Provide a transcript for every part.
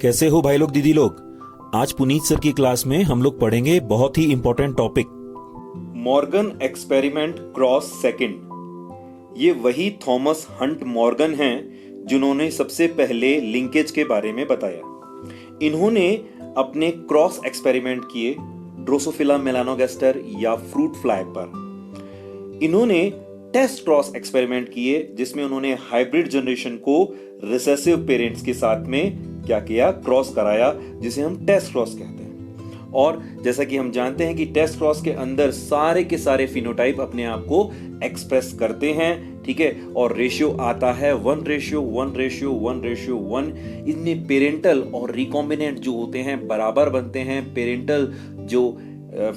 कैसे हो भाई लोग दीदी लोग। आज पुनीत सर की क्लास में हम लोग पढ़ेंगे बहुत ही important topic, Morgan experiment cross second. ये वही थॉमस हंट मॉर्गन हैं जिन्होंने सबसे पहले लिंकेज के बारे में बताया। इन्होंने अपने क्रॉस एक्सपेरिमेंट किए ड्रोसोफिला मेलानोगास्टर या फ्रूट फ्लाई पर। इन्होंने टेस्ट क्रॉस एक्सपेरिमेंट किए जिसमें उन्होंने हाइब्रिड जनरेशन को रिसेसिव पेरेंट्स के साथ में क्या किया, क्रॉस कराया, जिसे हम टेस्ट क्रॉस कहते हैं। और जैसा कि हम जानते हैं कि टेस्ट क्रॉस के अंदर सारे के सारे फिनोटाइप अपने आप को एक्सप्रेस करते हैं, ठीक है। और रेशियो आता है 1:1:1:1:1। इनमें पेरेंटल और रिकॉम्बिनेंट जो होते हैं बराबर बनते हैं। पेरेंटल जो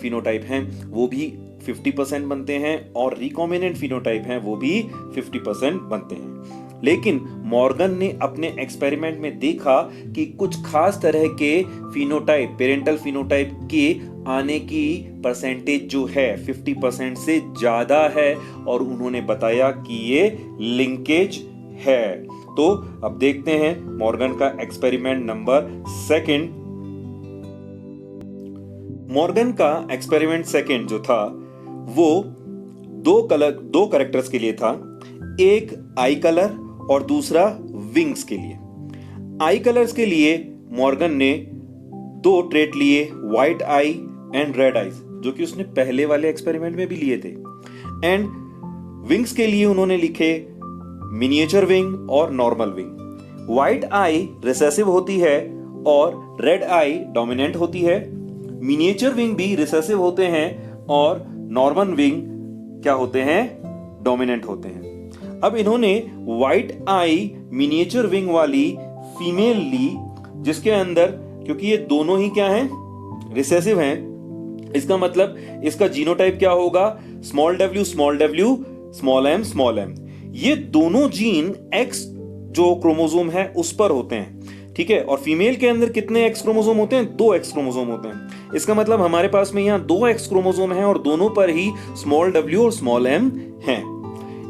फिनोटाइप हैं वो भी 50% बनते हैं और रिकॉम्बिनेंट फिनोटाइप हैं वो भी 50% बनते हैं। लेकिन मॉर्गन ने अपने एक्सपेरिमेंट में देखा कि कुछ खास तरह के फिनोटाइप, पेरेंटल फिनोटाइप के आने की परसेंटेज जो है 50% से ज्यादा है और उन्होंने बताया कि ये लिंकेज है। तो अब देखते हैं मॉर्गन का एक्सपेरिमेंट नंबर सेकंड। मॉर्गन का एक्सपेरिमेंट सेकंड जो था वो दो कैरेक्टर्स के लिए था, एक आई कलर और दूसरा विंग्स के लिए। आई कलर्स के लिए मॉर्गन ने दो ट्रेट लिए, white I and red eyes, जो कि उसने पहले वाले एक्सपेरिमेंट में भी लिए थे। एंड विंग्स के लिए उन्होंने लिखे मिनिएचर विंग और नॉर्मल विंग। व्हाइट आई रिसेसिव होती है और रेड आई डोमिनेंट होती है। मिनिएचर विंग भी रिसेसिव होते हैं और नॉर्मल विंग क्या होते हैं, डोमिनेंट होते हैं। अब इन्होंने व्हाइट आई मिनिएचर विंग वाली फीमेल ली, जिसके अंदर, क्योंकि ये दोनों ही क्या हैं, रिसेसिव हैं, इसका मतलब इसका जीनोटाइप क्या होगा, स्मॉल w स्मॉल m। ये दोनों जीन एक्स जो क्रोमोसोम है उस पर होते हैं, ठीक है। और फीमेल के अंदर कितने एक्स क्रोमोसोम होते हैं, 2 एक्स क्रोमोसोम होते हैं। इसका मतलब हमारे पास में यहाँ 2 एक्स क्रोमोसोम हैं और दोनों पर ही स्मॉल w और स्मॉल m हैं।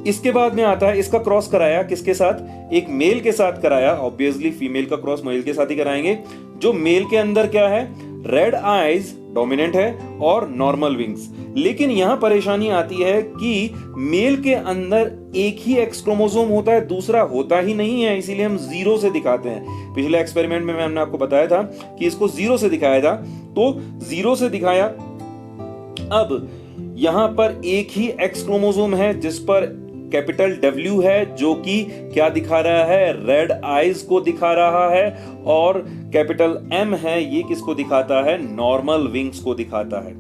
इसके बाद में आता है, इसका क्रॉस कराया किसके साथ, एक मेल के साथ कराया। ऑब्वियसली फीमेल का क्रॉस मेल के साथ ही कराएंगे। जो मेल के अंदर क्या है, रेड आईज डोमिनेंट है और नॉर्मल विंग्स। लेकिन यहां परेशानी आती है कि मेल के अंदर एक ही एक्स क्रोमोसोम होता है, दूसरा होता ही नहीं है, इसीलिए हम 0 से दिखाते हैं। पिछले एक्सपेरिमेंट में हमने आपको बताया था कि इसको 0 से दिखाया था, तो 0 से दिखाया। अब यहां पर एक ही एक्स क्रोमोसोम है जिस पर कैपिटल W है, जो कि क्या दिखा रहा है, रेड आईज को दिखा रहा है। और कैपिटल M है, ये किसको दिखाता है, नॉर्मल विंग्स को दिखाता है।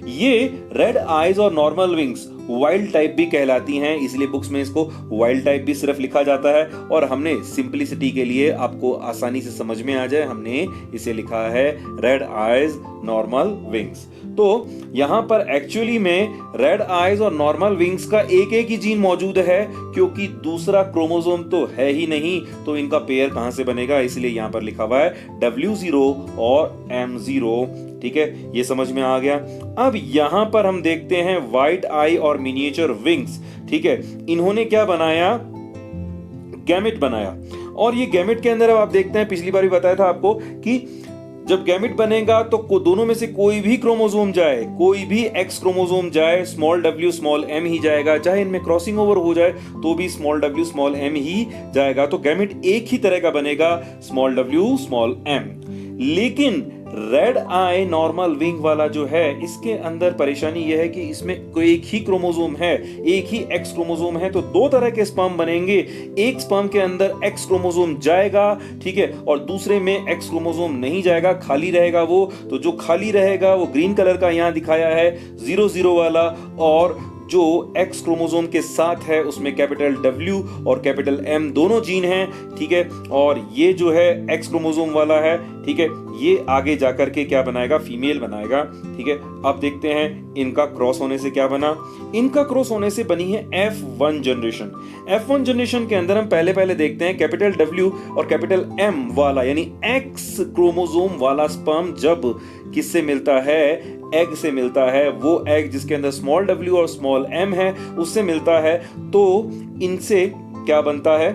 ये रेड आईज और नॉर्मल विंग्स वाइल्ड टाइप भी कहलाती हैं, इसलिए बुक्स में इसको वाइल्ड टाइप भी सिर्फ लिखा जाता है। और हमने सिंपलिसिटी के लिए, आपको आसानी से समझ में आ जाए, हमने इसे लिखा है रेड आईज नॉर्मल विंग्स। तो यहां पर एक्चुअली में रेड आईज और नॉर्मल विंग्स का एक एक ही जीन मौजूद है, क्योंकि दूसरा क्रोमोसोम तो है ही नहीं, तो इनका पेयर कहां से बनेगा, इसलिए यहां पर लिखा हुआ है W0 और M0, ठीक है। ये समझ में आ गया। अब यहां पर हम देखते हैं व्हाइट आई और मिनिएचर विंग्स, ठीक है। इन्होंने क्या बनाया, गैमेट बनाया। और ये गैमेट के अंदर अब आप देखते हैं, पिछली बार भी बताया था आपको कि जब गैमेट बनेगा तो दोनों में से कोई भी क्रोमोसोम जाए, कोई भी एक्स क्रोमोसोम जाए, स्मॉल w स्मॉल m ही जाएगा। चाहे इनमें क्रॉसिंग ओवर हो जाए तो भी स्मॉल w स्मॉल m ही जाएगा। तो गैमेट एक ही तरह का बनेगा, स्मॉल w स्मॉल m। लेकिन रेड आई नॉर्मल विंग वाला जो है, इसके अंदर परेशानी यह है कि इसमें एक ही क्रोमोसोम है, एक ही एक्स क्रोमोसोम है, तो 2 तरह के स्पर्म बनेंगे। एक स्पर्म के अंदर एक्स क्रोमोसोम जाएगा, ठीक है, और दूसरे में एक्स क्रोमोसोम नहीं जाएगा, खाली रहेगा वो। तो जो खाली रहेगा वो ग्रीन कलर का यहां दिखाया है 0-0 वाला, और जो एक्स क्रोमोसोम के साथ है उसमें कैपिटल W और कैपिटल M दोनों जीन हैं, ठीक है। और ये जो है एक्स क्रोमोसोम वाला है, ठीक है, ये आगे जाकर के क्या बनाएगा, फीमेल बनाएगा, ठीक है। अब देखते हैं इनका क्रॉस होने से क्या बना। इनका क्रॉस होने से बनी है F1 जनरेशन। F1 जनरेशन के अंदर हम पहले देखते हैं कैपिटल W और कैपिटल M वाला, यानी एक्स क्रोमोसोम वाला स्पर्म जब किससे मिलता है, एग से मिलता है। वो एग जिसके अंदर स्मॉल w और स्मॉल m है उससे मिलता है। तो इनसे क्या बनता है,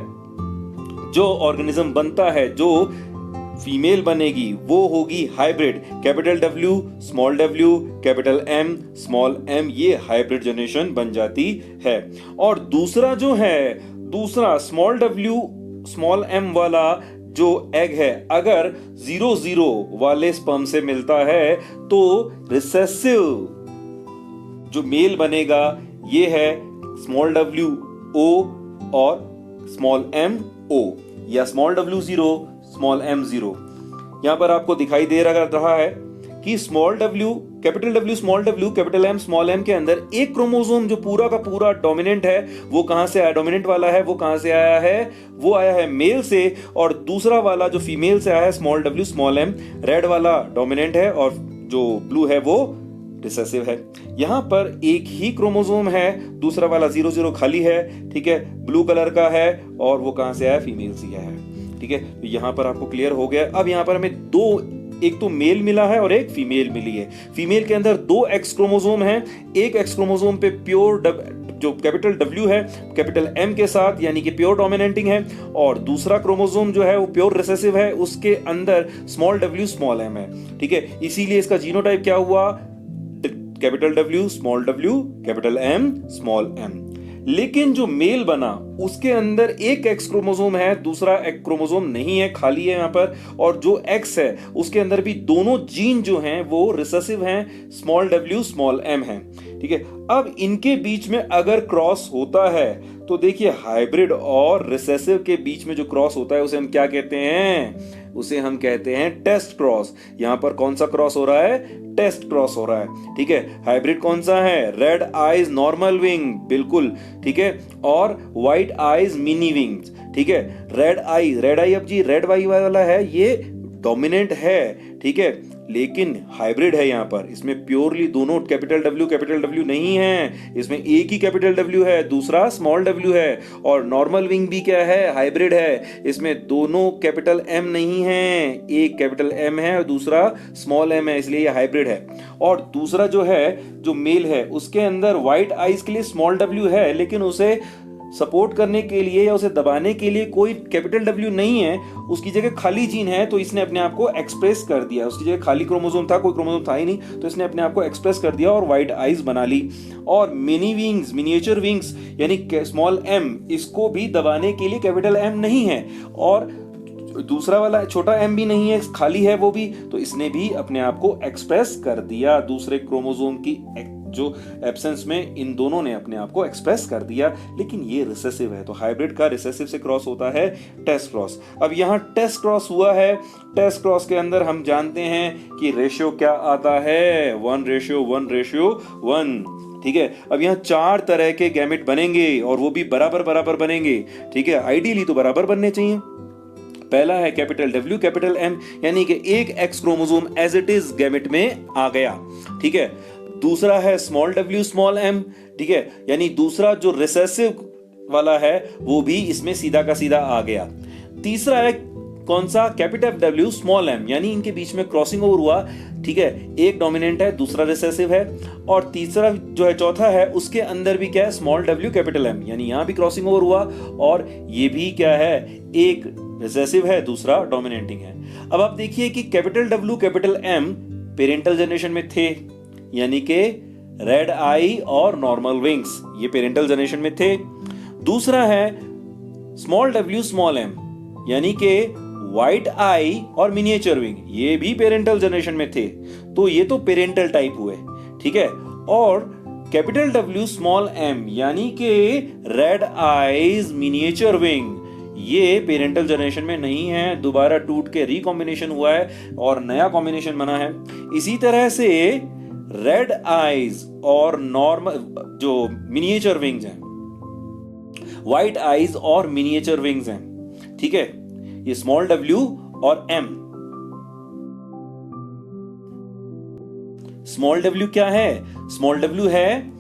जो ऑर्गेनिज्म बनता है, जो फीमेल बनेगी वो होगी hybrid, capital W small w capital M small m, ये हाइब्रिड जनरेशन बन जाती है। और दूसरा जो है, दूसरा स्मॉल w स्मॉल m वाला जो एग है, अगर 0-0 वाले स्पर्म से मिलता है तो रिसेसिव जो मेल बनेगा ये है स्मॉल w O और स्मॉल m O, या स्मॉल w 0 स्मॉल m 0। यहां पर आपको दिखाई दे रहा है कि small w small w capital M small m के अंदर एक क्रोमोसोम जो पूरा का पूरा डोमिनेंट है वो कहां से आया, डोमिनेंट वाला है वो कहां से आया है, वो आया है मेल से, और दूसरा वाला जो फीमेल से आया है small w small m, red वाला डोमिनेंट है और जो ब्लू है वो रिसेसिव है। यहां पर एक ही क्रोमोसोम है, दूसरा वाला 0-0 खाली है, ठीक है, ब्लू कलर का है और वो कहां से आया, फीमेल से आया है, ठीक है। तो यहां पर आपको क्लियर हो गया। अब यहां पर हमें दो, एक तो मेल मिला है और एक फीमेल मिली है। फीमेल के अंदर 2 एक्स क्रोमोसोम हैं, एक एक्स क्रोमोसोम पे प्योर जो कैपिटल W है कैपिटल M के साथ यानी कि प्योर डोमिनेटिंग है, और दूसरा क्रोमोसोम जो है वो प्योर रिसेसिव है, उसके अंदर स्मॉल w स्मॉल m है, ठीक है। इसीलिए इसका जीनोटाइप क्या हुआ, capital W small w capital M small m। लेकिन जो मेल बना उसके अंदर एक एक्स क्रोमोसोम है, दूसरा एक्स क्रोमोसोम नहीं है, खाली है यहां पर, और जो एक्स है उसके अंदर भी दोनों जीन जो हैं वो रिसेसिव हैं, स्मॉल w स्मॉल m है, ठीक है। अब इनके बीच में अगर क्रॉस होता है तो देखिए हाइब्रिड और रिसेसिव के बीच में जो क्रॉस होता है उसे हम क्या कहते हैं, उसे हम कहते हैं टेस्ट क्रॉस। यहां पर कौन सा क्रॉस हो रहा है, टेस्ट क्रॉस हो रहा है, ठीक है। हाइब्रिड कौन सा है, रेड आईज नॉर्मल विंग, बिल्कुल ठीक है, और व्हाइट आईज मिनी विंग्स, ठीक है। रेड आई अब जी रेड वाई वाला है ये डोमिनेंट है, ठीक है, लेकिन हाइब्रिड है यहां पर, इसमें प्योरली दोनों कैपिटल W नहीं है, इसमें एक ही कैपिटल W है, दूसरा स्मॉल w है, और नॉर्मल विंग भी क्या है, हाइब्रिड है, इसमें दोनों कैपिटल M नहीं है, एक कैपिटल M है और दूसरा स्मॉल m है, इसलिए ये हाइब्रिड है। और दूसरा जो है, जो मेल है उसके अंदर व्हाइट आईज के लिए स्मॉल w है, लेकिन उसे सपोर्ट करने के लिए या उसे दबाने के लिए कोई कैपिटल W नहीं है, उसकी जगह खाली जीन है, तो इसने अपने आप को एक्सप्रेस कर दिया, उसकी जगह खाली क्रोमोसोम था, कोई क्रोमोसोम था ही नहीं, तो इसने अपने आप को एक्सप्रेस कर दिया और व्हाइट आईज बना ली। और मिनी विंग्स, मिनिएचर विंग्स यानी स्मॉल m, इसको भी दबाने के लिए कैपिटल M नहीं है, और दूसरा वाला छोटा m भी नहीं है, खाली है वो भी, तो इसने भी अपने आप को एक्सप्रेस कर दिया, दूसरे क्रोमोसोम की जो एब्सेंस में इन दोनों ने अपने आप को एक्सप्रेस कर दिया, लेकिन ये रिसेसिव है, तो हाइब्रिड का रिसेसिव से क्रॉस होता है टेस्ट क्रॉस। अब यहाँ टेस्ट क्रॉस हुआ है, टेस्ट क्रॉस के अंदर हम जानते हैं कि रेशियो क्या आता है, 1:1:1, ठीक है। अब यहाँ 4 तरह के गैमेट बनेंगे और वो भी बराबर बनेंगे, ठीक है, आइडियली तो बराबर बनने चाहिए। पहला है कैपिटल W कैपिटल M, यानी कि एक X chromosome as it is gamete में आ गया, ठीक है। दूसरा है स्मॉल w स्मॉल m, ठीक है, यानी दूसरा जो रिसेसिव वाला है वो भी इसमें सीधा का सीधा आ गया। तीसरा है कौन सा, कैपिटल W स्मॉल m, यानी इनके बीच में क्रॉसिंग ओवर हुआ, ठीक है, एक डोमिनेंट है दूसरा रिसेसिव है, और तीसरा जो है चौथा है उसके अंदर भी क्या है, स्मॉल w कैपिटल M, यानी यहां भी क्रॉसिंग ओवर हुआ और ये भी क्या है, एक रिसेसिव है दूसरा डोमिनेटिंग है। अब आप देखिए कि capital W capital M parental generation में थे, यानी कि रेड आई और नॉर्मल विंग्स ये पेरेंटल जनरेशन में थे। दूसरा है स्मॉल w स्मॉल m, यानी कि व्हाइट आई और मिनिएचर विंग ये भी पेरेंटल जनरेशन में थे, तो ये तो पेरेंटल टाइप हुए, ठीक है। और कैपिटल W स्मॉल m यानी कि रेड आईज मिनिएचर विंग ये पेरेंटल जनरेशन में नहीं है, दोबारा टूट के रिकॉम्बिनेशन हुआ है और नया कॉम्बिनेशन बना है। इसी तरह से रेड आईज और नॉर्मल जो मिनिएचर विंग्स हैं, व्हाइट आईज और मिनिएचर विंग्स हैं, ठीक है, ये स्मॉल w और m। स्मॉल w क्या है, स्मॉल w है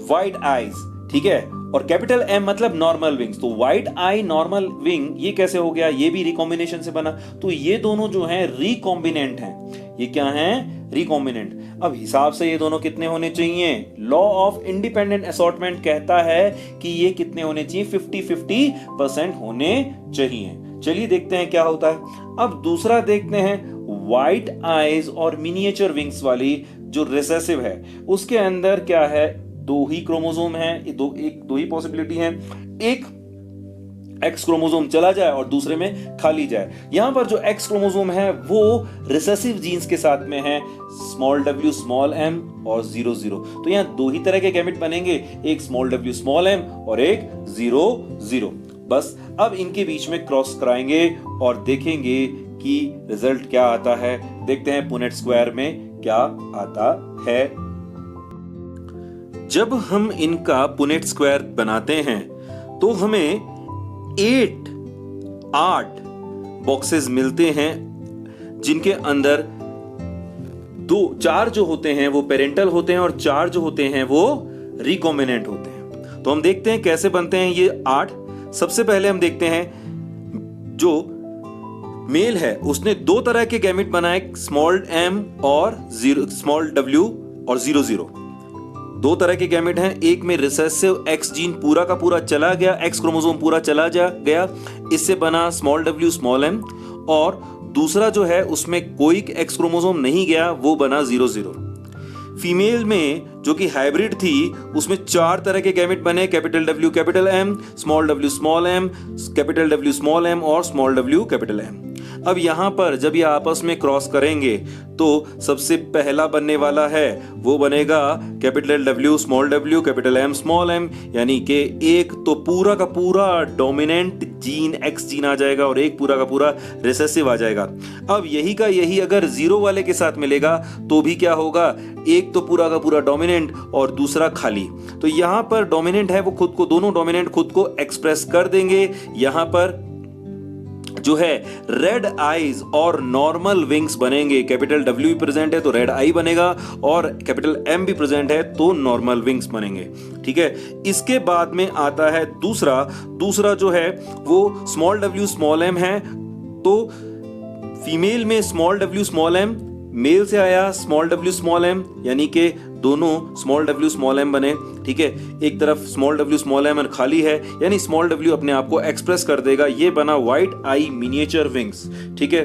व्हाइट आईज, ठीक है, और कैपिटल M मतलब नॉर्मल विंग्स, तो व्हाइट आई नॉर्मल विंग ये कैसे हो गया, ये भी रिकॉम्बिनेशन से बना, तो ये दोनों जो हैं रिकॉम्बिनेंट हैं, ये क्या हैं, रिकॉम्बिनेंट। अब हिसाब से ये दोनों कितने होने चाहिए, लॉ ऑफ इंडिपेंडेंट असॉर्टमेंट कहता है कि ये कितने होने चाहिए, 50-50% होने चाहिए, चलिए देखते हैं क्या होता है। अब दूसरा देखते हैं व्हाइट आईज और मिनिएचर विंग्स वाली जो रिसेसिव है, उसके अंदर क्या है, दो ही क्रोमोसोम है, दो ही पॉसिबिलिटी है। एक एक्स क्रोमोसोम चला जाए और दूसरे में खाली जाए। यहां पर जो एक्स क्रोमोसोम है वो रिसेसिव जीन्स के साथ में है, स्मॉल w स्मॉल m और 0 0। तो यहां दो ही तरह के गैमेट बनेंगे, एक स्मॉल w स्मॉल m और एक 0 0। बस अब इनके बीच में क्रॉस कराएंगे और देखेंगे कि रिजल्ट क्या आता है। देखते हैं पुनेट स्क्वायर में क्या आता है। जब हम इनका पुनेट स्क्वायर बनाते हैं तो हमें 8 बॉक्सेस मिलते हैं, जिनके अंदर 4 जो होते हैं वो पेरेंटल होते हैं और 4 जो होते हैं वो रिकॉम्बिनेंट होते हैं। तो हम देखते हैं कैसे बनते हैं ये 8। सबसे पहले हम देखते हैं जो मेल है उसने 2 तरह के गैमेट बनाए, स्मॉल m और स्मॉल w और 0 0। 2 तरह के गैमेट हैं, एक में रिसेसिव एक्स जीन पूरा का पूरा चला गया, एक्स क्रोमोसोम पूरा चला गया, इससे बना स्मॉल w स्मॉल m, और दूसरा जो है उसमें कोई एक्स क्रोमोसोम नहीं गया, वो बना 0 0। फीमेल में जो कि हाइब्रिड थी उसमें 4 तरह के गैमेट बने, capital W capital M, small w small m, capital W small m और स्मॉल w कैपिटल M। अब यहां पर जब ये आपस में क्रॉस करेंगे तो सबसे पहला बनने वाला है वो बनेगा capital W small w capital M small m, यानी कि एक तो पूरा का पूरा डोमिनेंट जीन एक्स जीन आ जाएगा और एक पूरा का पूरा रिसेसिव आ जाएगा। अब यही का यही अगर 0 वाले के साथ मिलेगा तो भी क्या होगा, एक तो पूरा का पूरा डोमिनेंट और दूसरा खाली। तो यहां पर डोमिनेंट है वो खुद को, दोनों डोमिनेंट खुद को एक्सप्रेस कर देंगे। यहां पर जो है रेड आईज और नॉर्मल विंग्स बनेंगे, कैपिटल W भी प्रेजेंट है तो रेड आई बनेगा और कैपिटल M भी प्रेजेंट है तो नॉर्मल विंग्स बनेंगे। ठीक है, इसके बाद में आता है दूसरा जो है वो स्मॉल w स्मॉल m है। तो फीमेल में small w small m, male से आया स्मॉल w स्मॉल m, यानी कि दोनों स्मॉल w स्मॉल m बने। ठीक है, एक तरफ स्मॉल w स्मॉल m खाली है, यानी स्मॉल w अपने आप को एक्सप्रेस कर देगा, ये बना व्हाइट आई मिनिएचर विंग्स। ठीक है,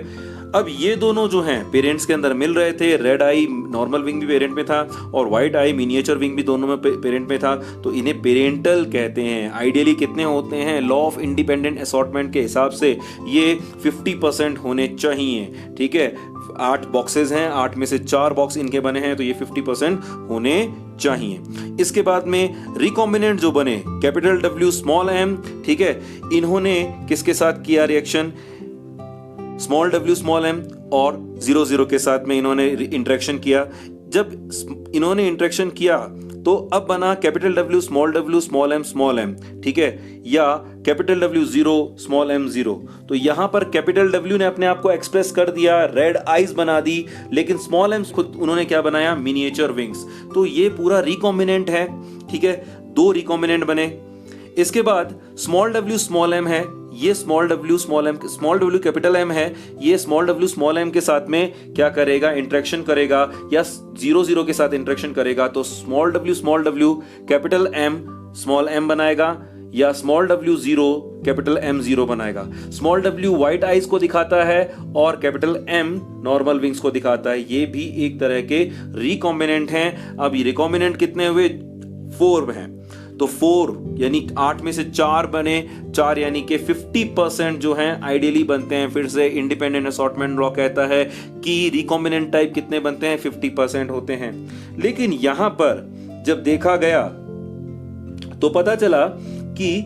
अब ये दोनों जो हैं पेरेंट्स के अंदर मिल रहे थे, रेड आई नॉर्मल विंग भी पेरेंट में था और व्हाइट आई मिनिएचर विंग भी दोनों में पेरेंट में था, तो इन्हें पेरेंटल कहते हैं। आइडियली कितने होते हैं, लॉ ऑफ इंडिपेंडेंट असॉर्टमेंट के हिसाब से ये 50% होने चाहिए। ठीक है, 8 बॉक्सेस हैं, 8 में से 4 बॉक्स इनके बने हैं तो ये 50% होने चाहिए। इसके बाद में रिकॉम्बिनेंट जो बने कैपिटल W स्मॉल m, ठीक है, इन्होंने किसके साथ किया reaction, small w small m और 0 0 के साथ में इन्होंने इंटरेक्शन किया। जब इन्होंने इंटरेक्शन किया तो अब बना capital W small m small m, ठीक है, या कैपिटल W 0 स्मॉल m 0। तो यहां पर कैपिटल W ने अपने आप को एक्सप्रेस कर दिया, रेड आईज बना दी, लेकिन स्मॉल m खुद उन्होंने क्या बनाया, मिनिएचर विंग्स। तो ये पूरा रिकॉम्बिनेंट है। ठीक है, 2 रिकॉम्बिनेंट बने। इसके बाद स्मॉल w स्मॉल m है, ये small w small m, small w capital M है, ये स्मॉल w स्मॉल m के साथ में क्या करेगा, इंटरेक्शन करेगा या 0 0 के साथ इंटरेक्शन करेगा, तो small w capital M small m बनाएगा या स्मॉल w 0 कैपिटल M 0 बनाएगा। स्मॉल w व्हाइट आइज को दिखाता है और कैपिटल M नॉर्मल विंग्स को दिखाता है। ये भी एक तरह के रिकॉम्बिनेंट हैं। अब ये रिकॉम्बिनेंट कितने हुए, 4 हैं, तो 4 यानी 8 में से 4 बने, 4 यानी कि 50% जो हैं आइडियली बनते हैं। फिर से इंडिपेंडेंट असॉर्टमेंट लॉ कहता है कि रिकॉम्बिनेंट टाइप कितने बनते हैं, 50% होते हैं। लेकिन यहां पर जब देखा गया तो पता चला कि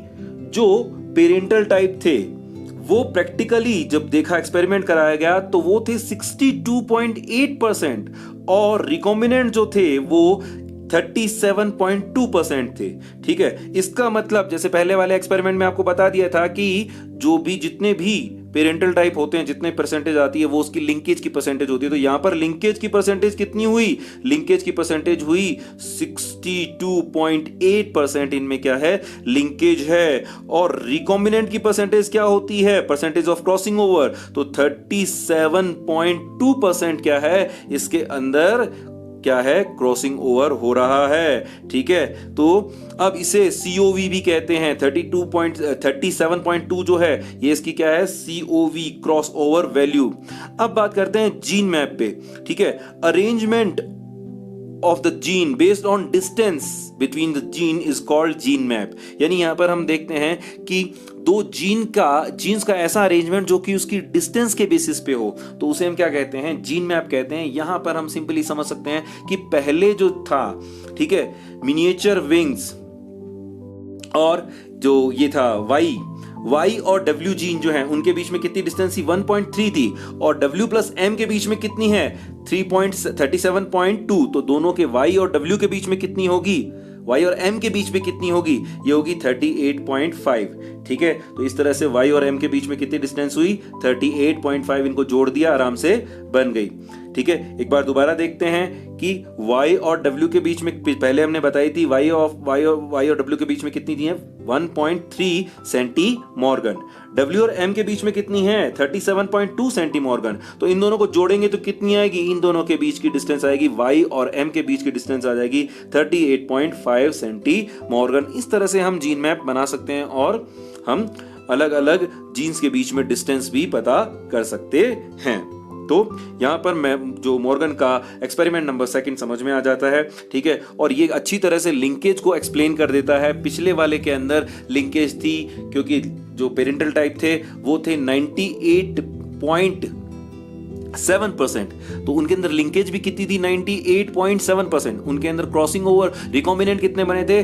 जो पेरेंटल टाइप थे वो प्रैक्टिकली जब देखा, एक्सपेरिमेंट कराया गया तो वो थे 62.8% और रिकॉम्बिनेंट जो थे वो 37.2% थे। ठीक है, इसका मतलब जैसे पहले वाले एक्सपेरिमेंट में आपको बता दिया था कि जो भी जितने भी पेरेंटल टाइप होते हैं, जितने परसेंटेज आती है वो उसकी लिंकेज की परसेंटेज होती है। तो यहां पर लिंकेज की परसेंटेज कितनी हुई, लिंकेज की परसेंटेज हुई 62.8%। इनमें क्या है, लिंकेज है। और रिकॉम्बिनेंट की परसेंटेज क्या होती है, परसेंटेज ऑफ क्रॉसिंग ओवर, तो 37.2% क्या है, इसके अंदर क्या है, क्रॉसिंग ओवर हो रहा है। ठीक है, तो अब इसे COV भी कहते हैं। 37.2 जो है ये इसकी क्या है, COV, क्रॉस ओवर वैल्यू। अब बात करते हैं जीन मैप पे। ठीक है, arrangement of the gene based on distance between the gene is called gene map। यानी यहां पर हम देखते हैं कि दो जीन्स का ऐसा अरेंजमेंट जो कि उसकी डिस्टेंस के बेसिस पे हो, तो उसे हम क्या कहते हैं, जीन मैप कहते हैं। यहां पर हम सिंपली समझ सकते हैं कि पहले जो था, ठीक है, मिनिएचर विंग्स और जो ये था Y और W जीन जो है उनके बीच में कितनी डिस्टेंस थी, 1.3 थी, और W प्लस M के बीच में कितनी है, 37.2। तो दोनों के Y और W के बीच में कितनी होगी, Y और M के बीच में कितनी होगी, ये होगी 38.5। ठीक है, तो इस तरह से Y और M के बीच में कितनी डिस्टेंस हुई, 38.5। इनको जोड़ दिया, आराम से बन गई। ठीक है, एक बार दोबारा देखते हैं कि Y और W के बीच में, पहले हमने बताई थी Y और W के बीच में कितनी थी, 1.3 सेंटीमॉर्गन। W और M के बीच में कितनी है, 37.2 सेंटीमॉर्गन। तो इन दोनों को जोड़ेंगे तो कितनी आएगी, इन दोनों के बीच की डिस्टेंस आएगी, Y और M के बीच की डिस्टेंस आ जाएगी 38.5 सेंटीमॉर्गन। इस तरह से हम जीन मैप बना सकते हैं और हम अलग अलग जीन्स के बीच में डिस्टेंस भी पता कर सकते हैं। तो यहां पर मैं जो मॉर्गन का एक्सपेरिमेंट नंबर 2 समझ में आ जाता है। ठीक है, और ये अच्छी तरह से लिंकेज को एक्सप्लेन कर देता है। पिछले वाले के अंदर लिंकेज थी, क्योंकि जो पेरेंटल टाइप थे वो थे 98.7%, तो उनके अंदर लिंकेज भी कितनी थी, 98.7%। उनके अंदर क्रॉसिंग ओवर रिकॉम्बिनेंट कितने बने थे,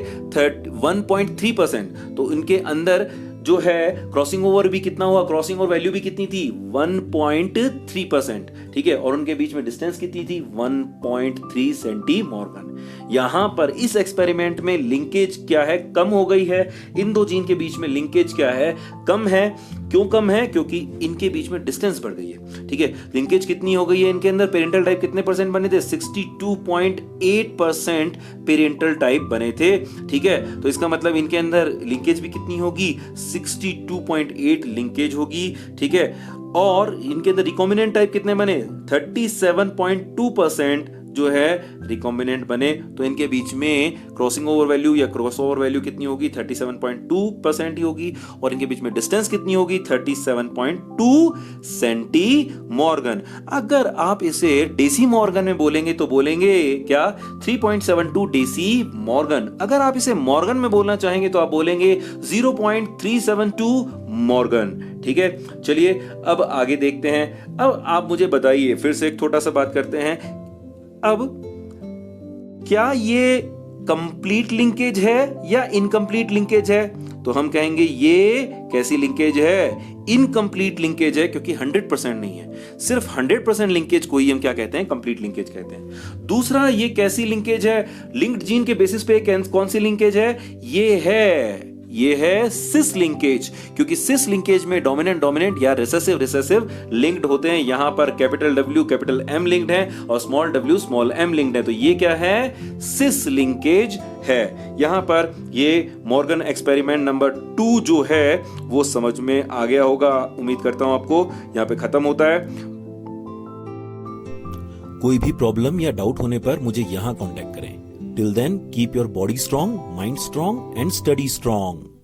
1.3%। तो उनके अंदर जो है क्रॉसिंग ओवर भी कितना हुआ, क्रॉसिंग ओवर वैल्यू भी कितनी थी, 1.3%। ठीक है, और उनके बीच में डिस्टेंस कितनी थी, 1.3 सेंटीमॉर्गन। यहां पर इस एक्सपेरिमेंट में लिंकेज क्या है, कम हो गई है। इन दो जीन के बीच में लिंकेज क्या है, कम है। क्यों कम है, क्योंकि इनके बीच में डिस्टेंस बढ़ गई है। ठीक है, लिंकेज कितनी हो गई है इनके अंदर, पेरेंटल टाइप कितने परसेंट बने थे, 62.8% पेरेंटल टाइप बने थे। ठीक है, तो इसका मतलब इनके अंदर लिंकेज भी कितनी होगी, 62.8 लिंकेज होगी। ठीक है, और इनके अंदर रिकॉम्बिनेंट टाइप कितने बने, 37.2% जो है रिकॉम्बिनेंट बने। तो इनके बीच में क्रॉसिंग ओवर वैल्यू या क्रॉस ओवर वैल्यू कितनी होगी, 37.2% ही होगी। और इनके बीच में डिस्टेंस कितनी होगी, 37.2 सेंटीमॉर्गन। अगर आप इसे डेसी मॉर्गन में बोलेंगे तो बोलेंगे क्या, 3.72 डेसी मॉर्गन। अगर आप इसे मॉर्गन में बोलना चाहेंगे तो आप बोलेंगे 0.372 मॉर्गन। ठीक है, चलिए अब आगे देखते हैं। अब आप मुझे बताइए, फिर से एक छोटा सा बात करते हैं। अब क्या ये कंप्लीट लिंकेज है या इनकम्प्लीट लिंकेज है, तो हम कहेंगे ये कैसी लिंकेज है, इनकम्प्लीट लिंकेज है, क्योंकि 100% नहीं है। सिर्फ 100% लिंकेज को ही हम क्या कहते हैं, कंप्लीट लिंकेज कहते हैं। दूसरा, ये कैसी लिंकेज है, लिंक्ड जीन के बेसिस पे कौन सी लिंकेज है, ये है सिस लिंकेज, क्योंकि सिस लिंकेज में डोमिनेंट या रिसेसिव लिंक्ड होते हैं। यहां पर capital W capital M linked है और small w small m linked है। तो ये क्या है, सिस लिंकेज है। यहां पर ये मॉर्गन एक्सपेरिमेंट नंबर 2 जो है वो समझ में आ गया होगा, उम्मीद करता हूं आपको। यहां पे खत्म होता है। कोई भी प्रॉब्लम या डाउट होने पर मुझे यहाँ कांटेक्ट करें। Till then keep your body strong, mind strong and study strong.